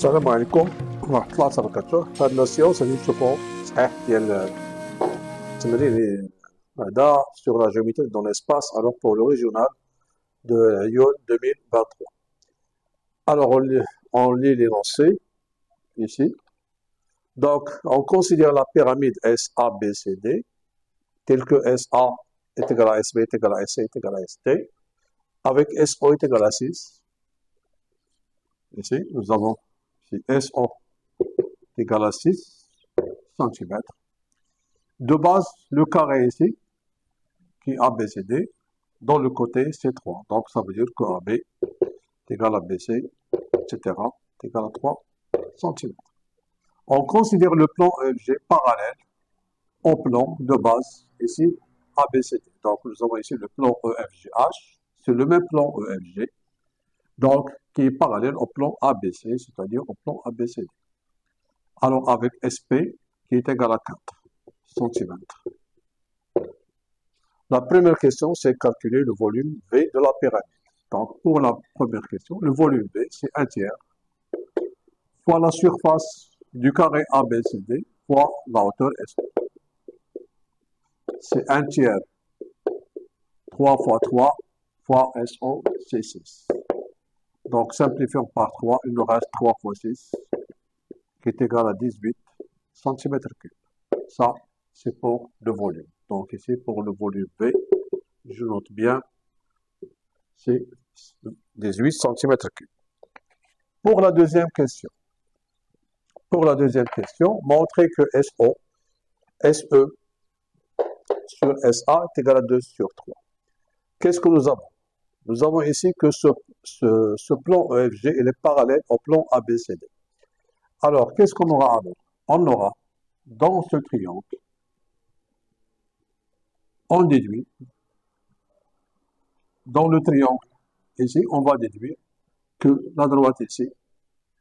السلام عليكم ورحمة الله وبركاته. في هذه السيونس غادي نشوفو صحيح ديال التمرين هذا sur la géométrie dans l'espace alors pour le régional de Lyon 2023. Alors on lit l'énoncé ici. Donc on considère la pyramide SABCD telle que SA est égal à SB est égal à SC est égal à ST avec SO est égal à 6. Ici nous avons SO est égal à 6 cm. De base, le carré ici, qui est ABCD, dans le côté c'est 3. Donc ça veut dire que AB est égal à BC, etc. est égal à 3 cm. On considère le plan EFG parallèle au plan de base, ici ABCD. Donc nous avons ici le plan EFGH, c'est le même plan EFG, donc qui est parallèle au plan ABC, c'est-à-dire au plan ABCD. Alors avec SP qui est égal à 4 cm. La première question, c'est calculer le volume V de la pyramide. Donc pour la première question, le volume V, c'est 1 tiers fois la surface du carré ABCD fois la hauteur SP. C'est 1 tiers 3 fois 3 fois SO, c'est 6. Donc simplifions par 3, il nous reste 3 fois 6 qui est égal à 18 cm3. Ça, c'est pour le volume. Donc ici, pour le volume V, je note bien, c'est 18 cm3. Pour la deuxième question, montrer que SE sur SA est égal à 2 sur 3. Qu'est-ce que nous avons? Nous avons ici que ce plan EFG il est parallèle au plan ABCD. Alors, qu'est-ce qu'on aura alors? On aura dans ce triangle, on déduit, dans le triangle, ici, on va déduire que la droite ici,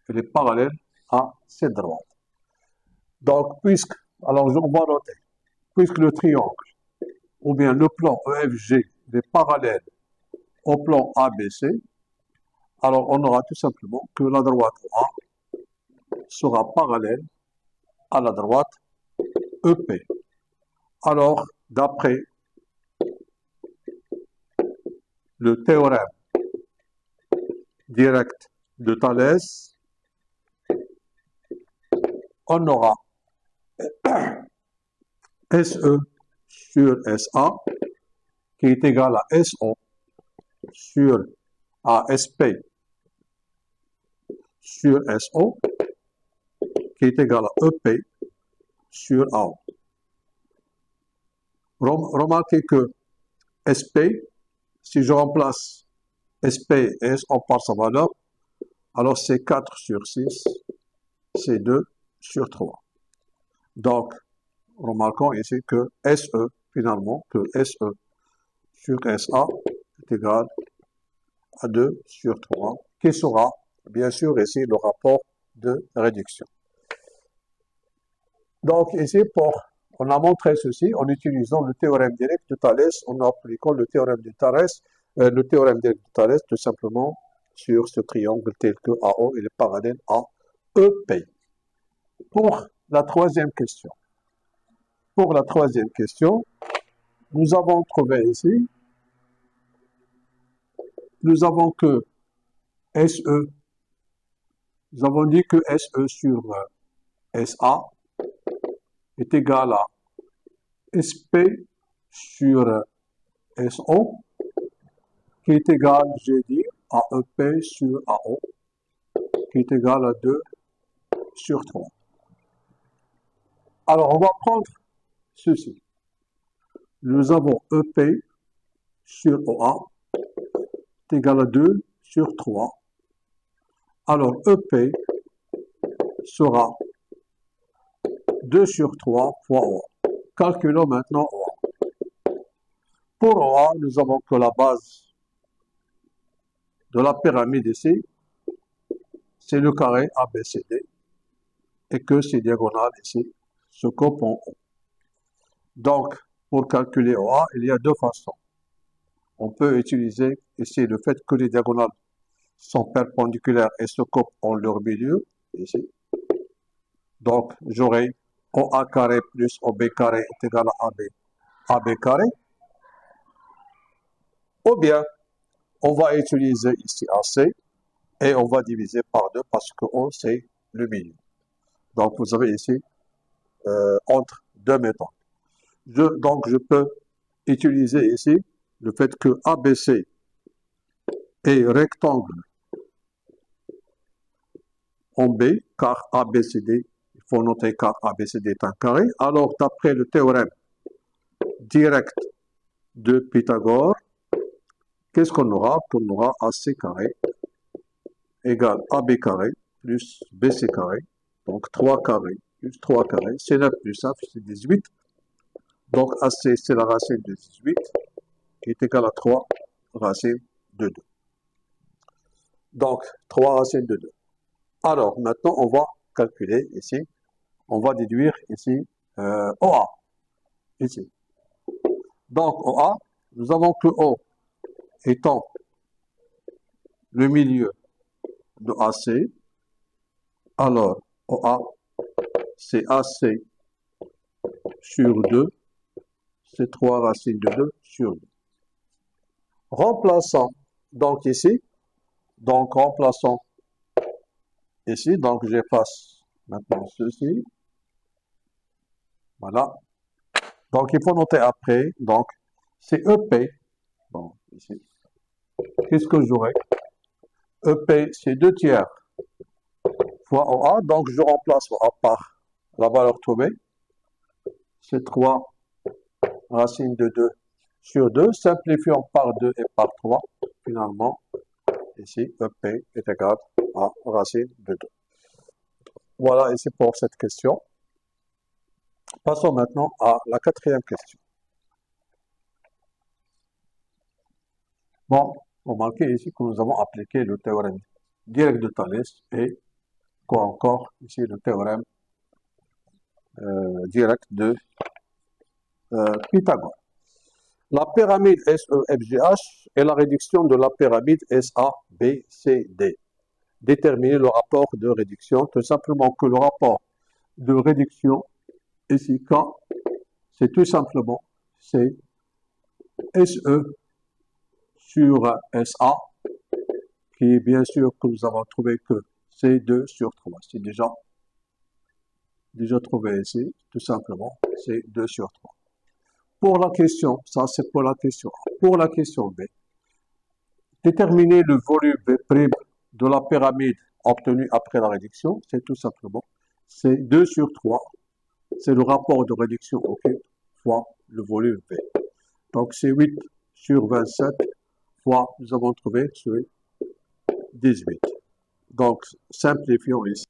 elle est parallèle à cette droite. Donc, alors on va noter, puisque le triangle, ou bien le plan EFG est parallèle au plan ABC, alors on aura tout simplement que la droite A sera parallèle à la droite EP. Alors, d'après le théorème direct de Thalès, on aura SE sur SA qui est égal à SO sur ASP sur SO qui est égal à EP sur AO. Remarquez que SP, si je remplace SP et SO par sa valeur, alors c'est 4 sur 6, c'est 2 sur 3. Donc, remarquons ici que SE, finalement, que SE sur SA est égal à 2 sur 3, qui sera, bien sûr, ici le rapport de réduction. Donc, ici, on a montré ceci en utilisant le théorème direct de Thalès, en appliquant le théorème de Thalès, tout simplement sur ce triangle tel que AO il est parallèle à EP. Pour la troisième question, nous avons trouvé ici, nous avons que SE, nous avons dit que SE sur SA est égal à SP sur SO, qui est égal, j'ai dit, à EP sur AO, qui est égal à 2 sur 3. Alors, on va prendre ceci. Nous avons EP sur OA est égal à 2 sur 3. Alors, EP sera 2 sur 3 fois OA. Calculons maintenant OA. Pour OA, nous avons que la base de la pyramide ici, c'est le carré ABCD, et que ces diagonales ici se coupent en haut. Donc, pour calculer OA, il y a deux façons. On peut utiliser ici le fait que les diagonales sont perpendiculaires et se coupent en leur milieu, ici. Donc, j'aurai OA carré plus OB carré est égal à AB, AB carré. Ou bien, on va utiliser ici AC et on va diviser par 2 parce que O, c'est le milieu. Donc, vous avez ici entre deux méthodes. Donc, je peux utiliser ici le fait que ABC est rectangle en B, car ABCD, il faut noter car ABCD est un carré. Alors, d'après le théorème direct de Pythagore, qu'est-ce qu'on aura? On aura AC carré égale AB carré plus BC carré, donc 3 carrés plus 3 carrés, c'est 9 plus 9, c'est 18. Donc AC, c'est la racine de 18, qui est égale à 3 racines de 2. Donc, 3 racines de 2. Alors, maintenant, on va calculer ici, on va déduire ici OA, ici. Donc, OA, nous avons que O étant le milieu de AC, alors OA, c'est AC sur 2, c'est 3 racines de 2 sur 2. Remplaçant, donc ici, donc remplaçant ici, donc j'efface maintenant ceci, voilà. Donc il faut noter après, donc c'est EP, bon, ici, qu'est-ce que j'aurai? EP, c'est 2 tiers fois OA, donc je remplace OA par la valeur trouvée, c'est 3 racines de 2 sur 2, simplifiant par 2 et par 3, finalement, ici, EP est égal à racine de 2. Voilà ici pour cette question. Passons maintenant à la quatrième question. Bon, remarquez ici que nous avons appliqué le théorème direct de Thalès et quoi encore ici le théorème direct de Pythagore. La pyramide SEFGH est la réduction de la pyramide SABCD. Déterminer le rapport de réduction, tout simplement que le rapport de réduction ici K, c'est tout simplement c'est SE sur SA, qui est bien sûr que nous avons trouvé que c'est 2 sur 3. C'est déjà trouvé ici, tout simplement, c'est 2 sur 3. Pour la question, ça c'est pour la question A. Pour la question B, déterminer le volume V' de la pyramide obtenue après la réduction, c'est tout simplement, c'est 2 sur 3. C'est le rapport de réduction au cube fois le volume V. Donc c'est 8 sur 27 fois, nous avons trouvé, c'est 18. Donc simplifions ici.